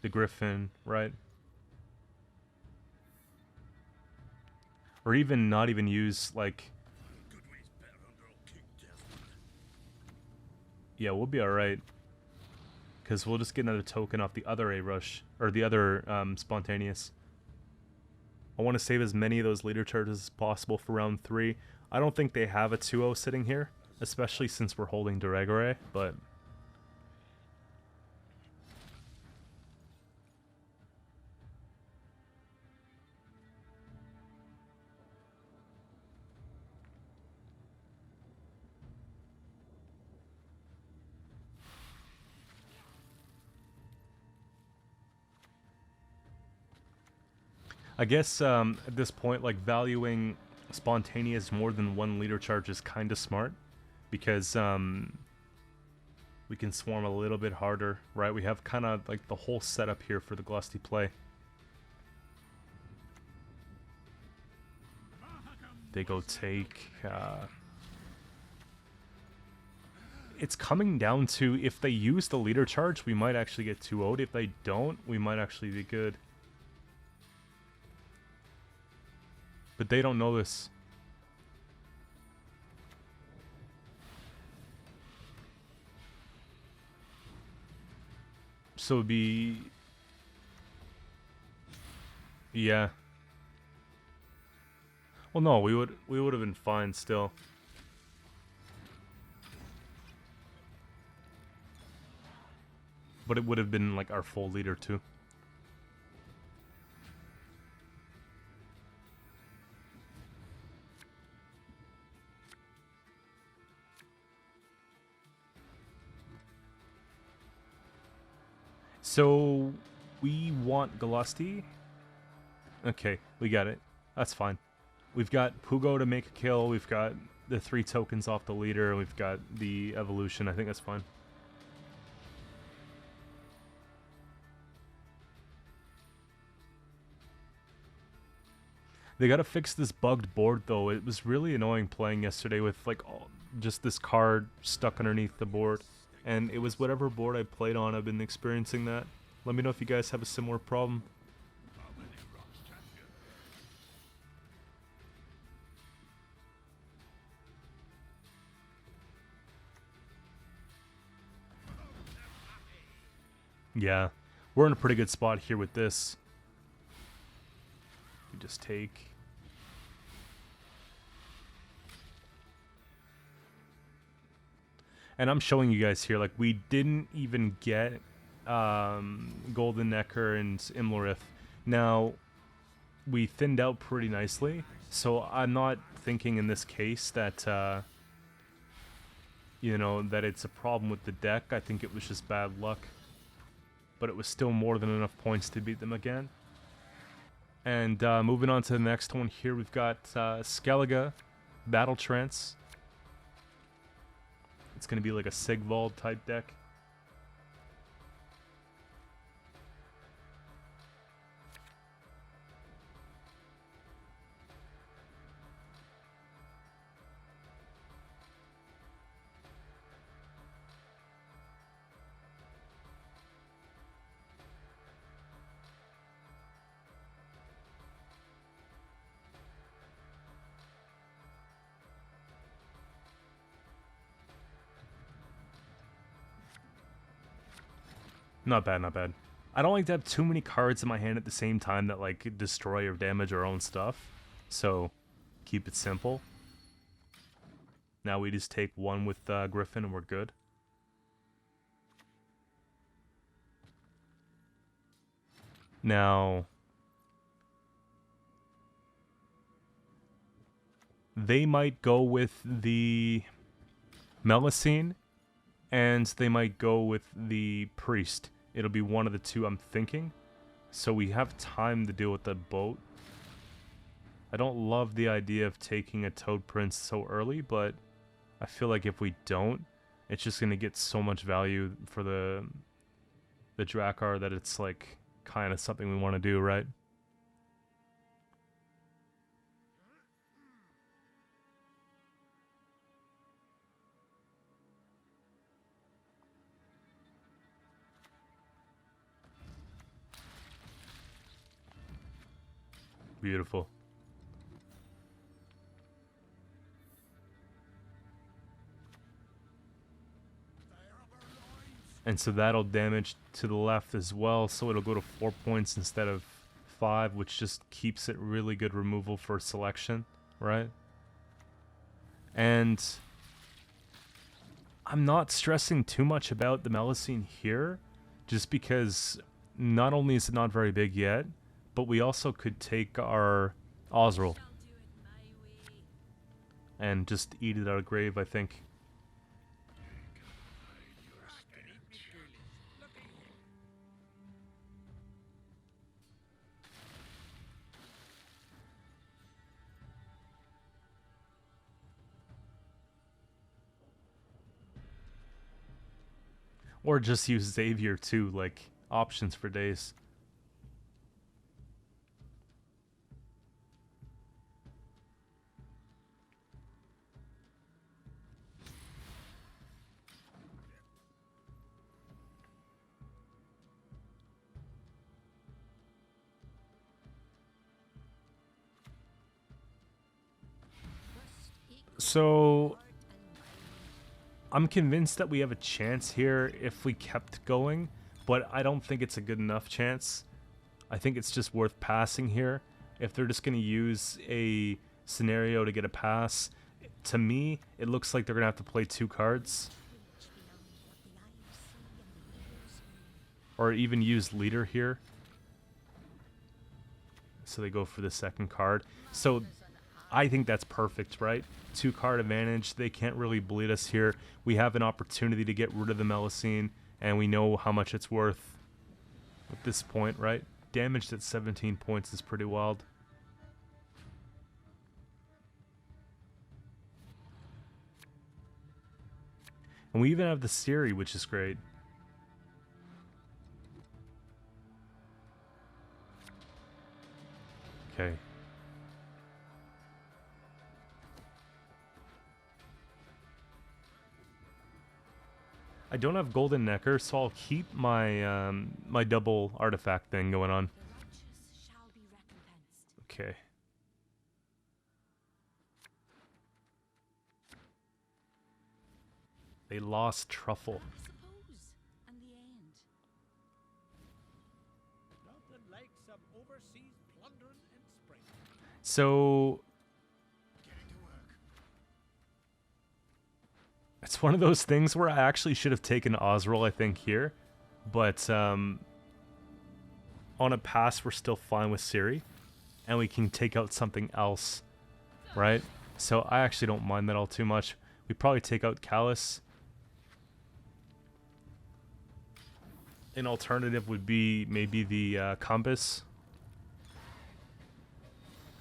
[SPEAKER 1] griffin, right? Or even not even use like. Yeah, we'll be all right. Because we'll just get another token off the other A-Rush, or the other Spontaneous. I want to save as many of those leader charges as possible for round 3. I don't think they have a 2-0 sitting here, especially since we're holding Duregore, but... I guess at this point, like, valuing Spontaneous more than 1 leader charge is kind of smart, because we can swarm a little bit harder, right? We have kind of like the whole setup here for the GLUSTY play. They go take... it's coming down to, if they use the leader charge, we might actually get 2-0'd. If they don't, we might actually be good. But they don't know this. So it'd be... yeah. Well, no, we would have been fine still. But it would have been like our full leader too. So, we want GLUSTY. Okay, we got it. That's fine. We've got Pugo to make a kill. We've got the 3 tokens off the leader. We've got the evolution. I think that's fine. They gotta fix this bugged board though. It was really annoying playing yesterday with like just this card stuck underneath the board. And it was whatever board I played on, I've been experiencing that. Let me know if you guys have a similar problem. Yeah, we're in a pretty good spot here with this. We just take... And I'm showing you guys here, like, we didn't even get Golden NEKKER and Imlerith. Now, we thinned out pretty nicely, so I'm not thinking in this case that, you know, that it's a problem with the deck. I think it was just bad luck. But it was still more than enough points to beat them again. And moving on to the next one here, we've got Skellige, Battle Trance. It's going to be like a Sigvald type deck. Not bad, not bad. I don't like to have too many cards in my hand at the same time that like destroy or damage our own stuff. So keep it simple. Now we just take one with Griffin and we're good. Now, they might go with the Melusine, and they might go with the Priest. It'll be one of the two, I'm thinking. So we have time to deal with the boat. I don't love the idea of taking a Toad Prince so early, but I feel like if we don't, it's just going to get so much value for the Drakkar that it's like kind of something we want to do, right? Beautiful. And so that'll damage to the left as well, so it'll go to 4 points instead of 5, which just keeps it really good removal for selection, right? And I'm not stressing too much about the Melusine here, just because not only is it not very big yet, but we also could take our Ozzrel and just eat it out of grave, I think. Or just use Xavier too, like options for days. So I'm convinced that we have a chance here if we kept going, but I don't think it's a good enough chance. I think it's just worth passing here. If they're just going to use a scenario to get a pass, to me, it looks like they're going to have to play 2 cards. Or even use leader here. So they go for the second card. So I think that's perfect, right? 2 card advantage. They can't really bleed us here. We have an opportunity to get rid of the Melusine, and we know how much it's worth at this point, right? Damaged at 17 points is pretty wild. And we even have the Siri, which is great. Okay. I don't have Golden NEKKER, so I'll keep my my double artifact thing going on. Okay. They lost Truffle. So it's one of those things where I actually should have taken Ozzrel, I think, here. But on a pass, we're still fine with Siri. And we can take out something else, right? So I actually don't mind that all too much. We probably take out Callus. An alternative would be maybe the Compass.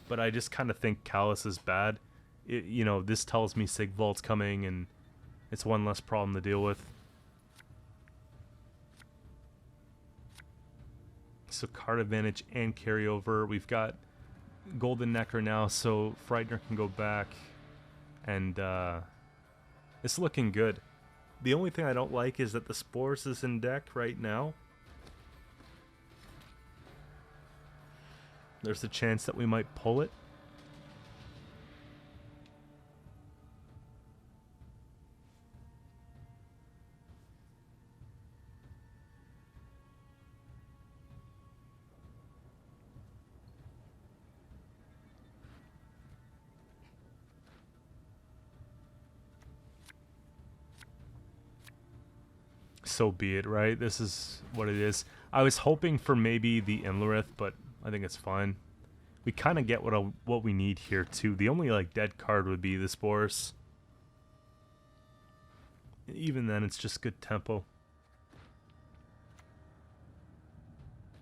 [SPEAKER 1] But I just kind of think Callus is bad. You know, this tells me Sigvalt's coming, and it's one less problem to deal with. So card advantage and carryover. We've got Golden NEKKER now, so Frightener can go back. And it's looking good. The only thing I don't like is that the Spores is in deck right now. There's a chance that we might pull it. so be it, right? This is what it is. I was hoping for maybe the Imlerith, but I think it's fine. We kind of get what we need here too. The only like dead card would be the Spores. Even then, it's just good tempo.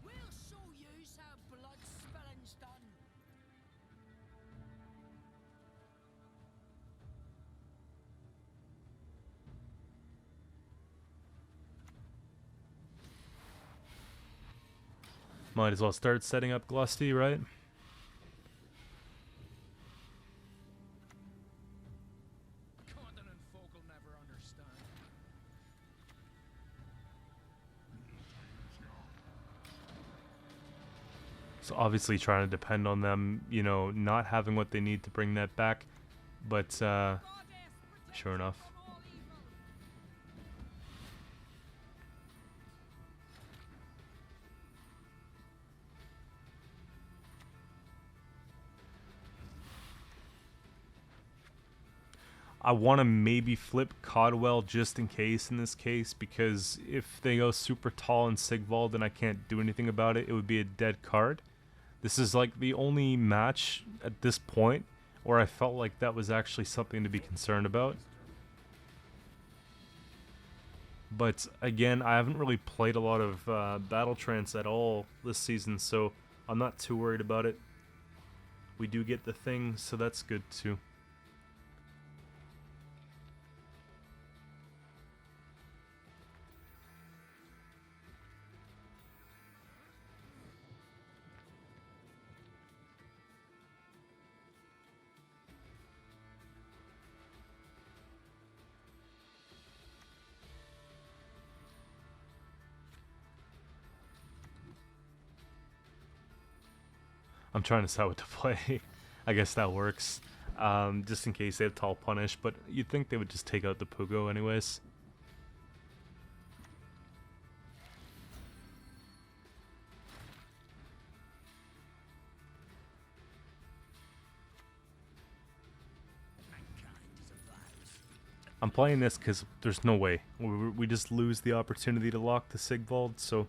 [SPEAKER 2] We'll show yous how blood spilling's done.
[SPEAKER 1] Might as well start setting up GLUSTY, right?
[SPEAKER 2] Continent folk will never understand.
[SPEAKER 1] So obviously trying to depend on them, you know, not having what they need to bring that back. But sure enough. I want to maybe flip Codwell just in case in this case, because if they go super tall in Sigvald and I can't do anything about it, it would be a dead card. This is like the only match at this point where I felt like that was actually something to be concerned about. But again, I haven't really played a lot of Battle Trance at all this season, so I'm not too worried about it. We do get the thing, so that's good too. I'm trying to decide what to play. I guess that works. Just in case they have Tall Punish, but you'd think they would just take out the Pugo anyways. I'm playing this because there's no way. We just lose the opportunity to lock the Sigvald, so...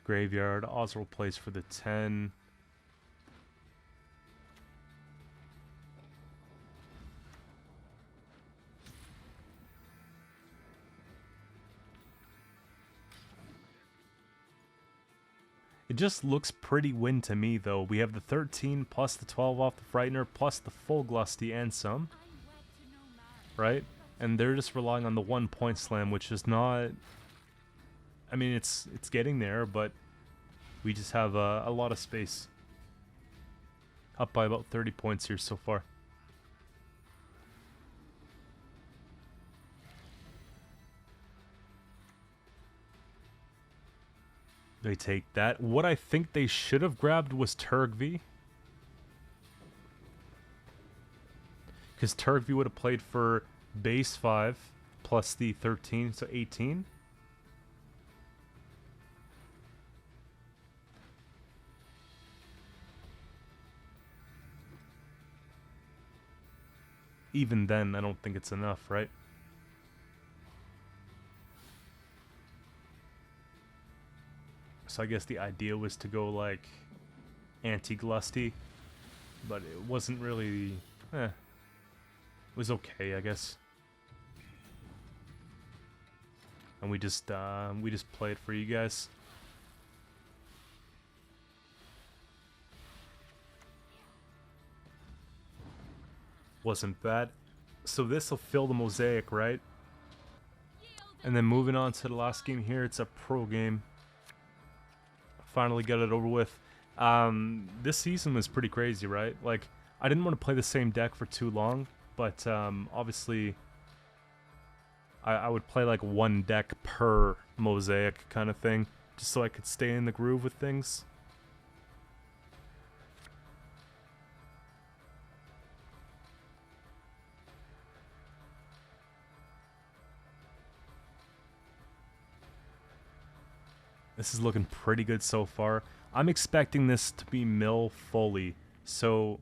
[SPEAKER 1] Graveyard. Ozzrel plays for the 10. It just looks pretty win to me, though. We have the 13 plus the 12 off the Frightener plus the full GLUSTY and some. Right? And they're just relying on the 1 point slam, which is not... I mean, it's getting there, but we just have a lot of space. Up by about 30 points here so far. They take that. What I think they should have grabbed was Turgvi. Because Turgvi would have played for base 5 plus the 13, so 18. Even then, I don't think it's enough, right? So I guess the idea was to go like anti-GLUSTY, but it wasn't really, it was okay, I guess. And we just play it for you guys. Wasn't bad. So this will fill the mosaic, right? And then moving on to the last game here, it's a pro game. Finally got it over with. This season was pretty crazy, right? Like, I didn't want to play the same deck for too long, but obviously I would play like one deck per mosaic kind of thing, just so I could stay in the groove with things. This is looking pretty good so far. I'm expecting this to be mill fully. So,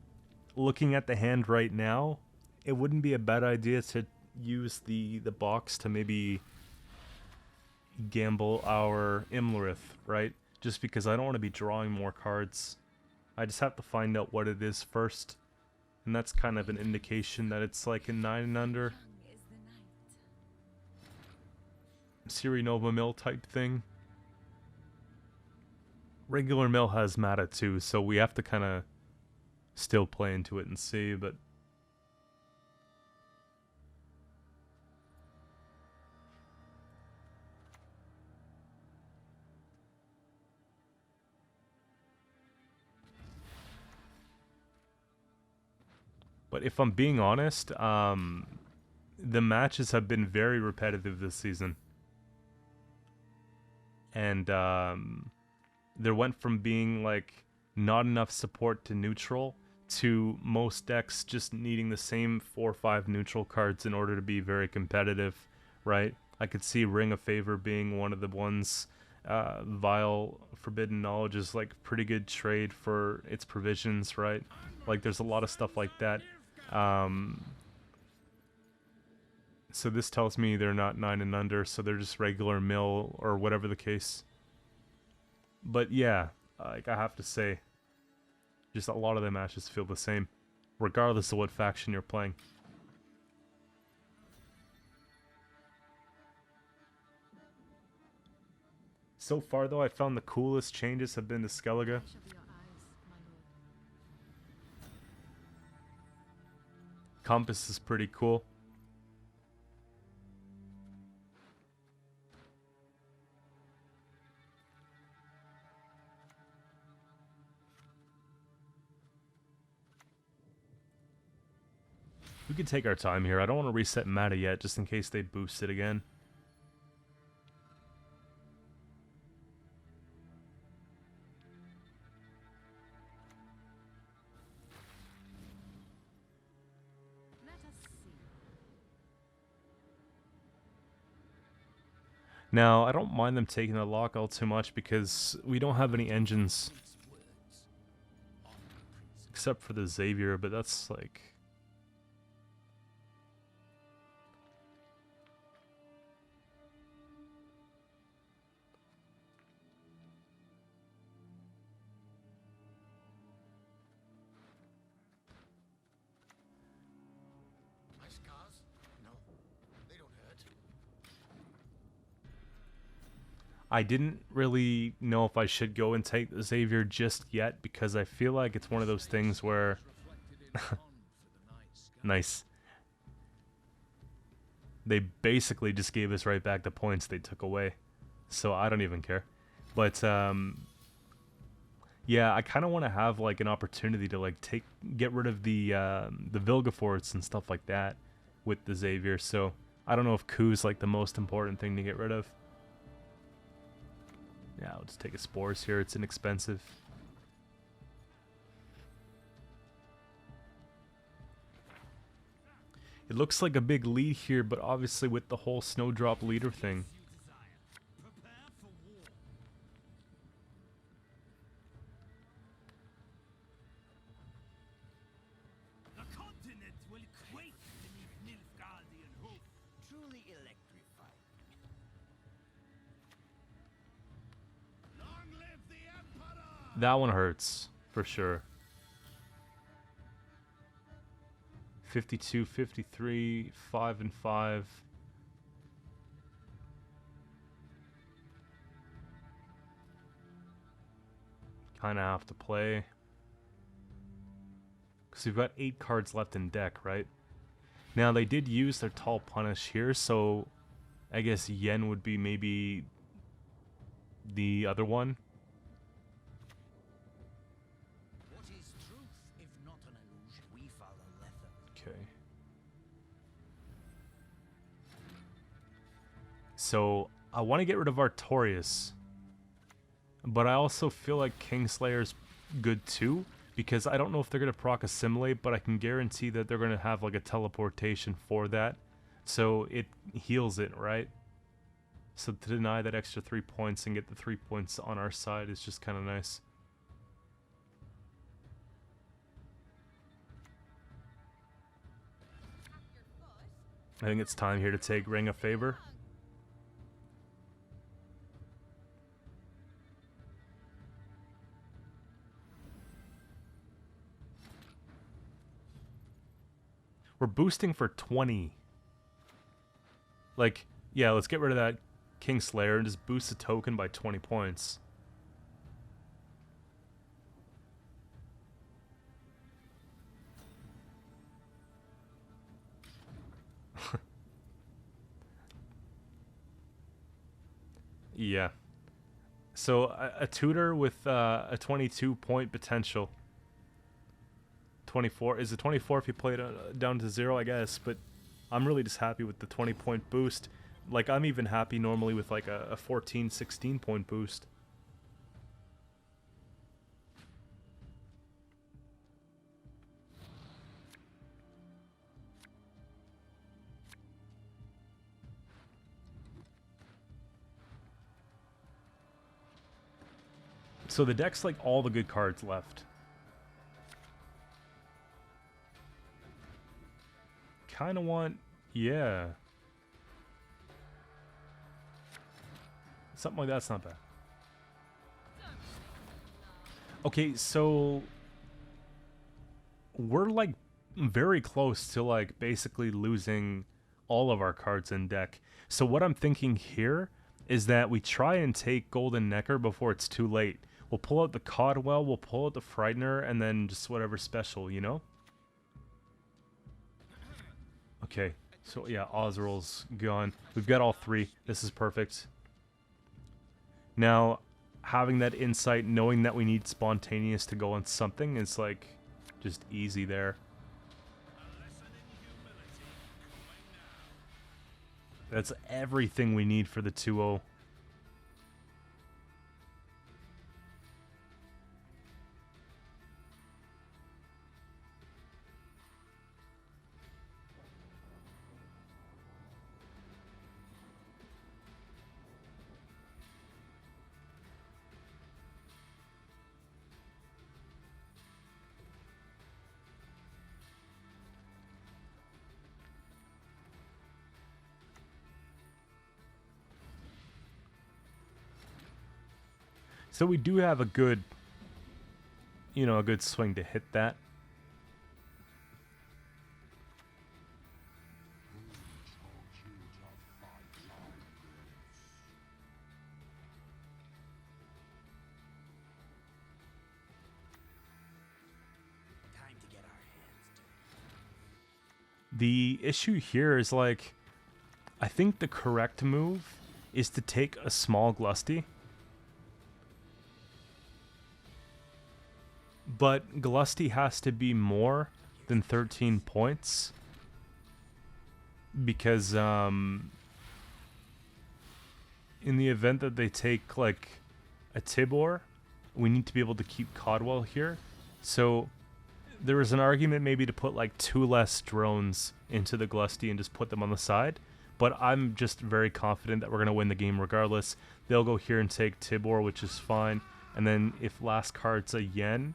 [SPEAKER 1] looking at the hand right now, it wouldn't be a bad idea to use the box to maybe gamble our Imlerith, right? Just because I don't want to be drawing more cards. I just have to find out what it is first. And that's kind of an indication that it's like a 9 and under. Siri Nova Mill type thing. Regular Mill has mana too, so we have to kind of still play into it and see, but... But if I'm being honest, the matches have been very repetitive this season. And there went from being like not enough support to neutral to most decks just needing the same 4 or 5 neutral cards in order to be very competitive, right? I could see Ring of Favor being one of the ones. Vile Forbidden Knowledge is like pretty good trade for its provisions, right? Like there's a lot of stuff like that. So this tells me they're not 9 and under, so they're just regular mill or whatever the case. But yeah, like I have to say, just a lot of the matches feel the same, regardless of what faction you're playing. So far though, I found the coolest changes have been to Skellige. Compass is pretty cool. We can take our time here. I don't want to reset meta yet, just in case they boost it again. Now, I don't mind them taking the lockout too much because we don't have any engines. Except for the Xavier, but that's like...
[SPEAKER 2] My scars? No, they don't hurt.
[SPEAKER 1] I didn't really know if I should go and take the Xavier just yet because I feel like it's one of those things where... Nice. They basically just gave us right back the points they took away. So I don't even care. But, yeah, I kind of want to have, like, an opportunity to, like, get rid of the Vilgeforts and stuff like that with the Xavier. So I don't know if Q's, like, the most important thing to get rid of. Yeah, I'll just take a Spores here. It's inexpensive. It looks like a big lead here, but obviously with the whole Snowdrop leader thing.
[SPEAKER 2] Prepare for war. The continent will quake beneath Nilfgaardian hoof. Truly electrifying. Long live the Emperor!
[SPEAKER 1] That one hurts, for sure. 52, 53, 5 and 5. Kind of have to play. Because we've got 8 cards left in deck, right? Now, they did use their Tall Punish here, so I guess Yen would be maybe the other one.
[SPEAKER 2] What is truth if not an illusion? We follow Lether.
[SPEAKER 1] Okay. So, I want to get rid of Artorias. But I also feel like Kingslayer's good too. Because I don't know if they're going to proc Assimilate, but I can guarantee that they're going to have like a teleportation for that. So, it heals it, right? So to deny that extra 3 points and get the 3 points on our side is just kind of nice. I think it's time here to take Ring of Favor. We're boosting for 20. Like, yeah, let's get rid of that Kingslayer and just boost the token by 20 points. Yeah. So a tutor with a 22 point potential. 24 is it 24 if you play it down to 0, I guess, but I'm really just happy with the 20 point boost. Like, I'm even happy normally with like a 14 16 point boost. So the deck's like all the good cards left. Kind of want, yeah. Something like that's not bad. Okay, so we're like very close to like basically losing all of our cards in deck. So what I'm thinking here is that we try and take Golden NEKKER before it's too late. We'll pull out the Codwell, we'll pull out the Frightener, and then just whatever special, you know? Okay, so yeah, Ozzrel's gone. We've got all 3. This is perfect. Now, having that insight, knowing that we need Spontaneous to go on something is like just easy there. That's everything we need for the 2-0. So we do have a good, you know, a good swing to hit that.
[SPEAKER 2] Time to get our hands dirty.
[SPEAKER 1] The issue here is like, I think the correct move is to take a small GLUSTY. But GLUSTY has to be more than 13 points. Because, in the event that they take, like, a Tibor, we need to be able to keep Codwell here. So, there was an argument maybe to put, like, 2 less drones into the GLUSTY and just put them on the side. But I'm just very confident that we're going to win the game regardless. They'll go here and take Tibor, which is fine. And then if last card's a Yen,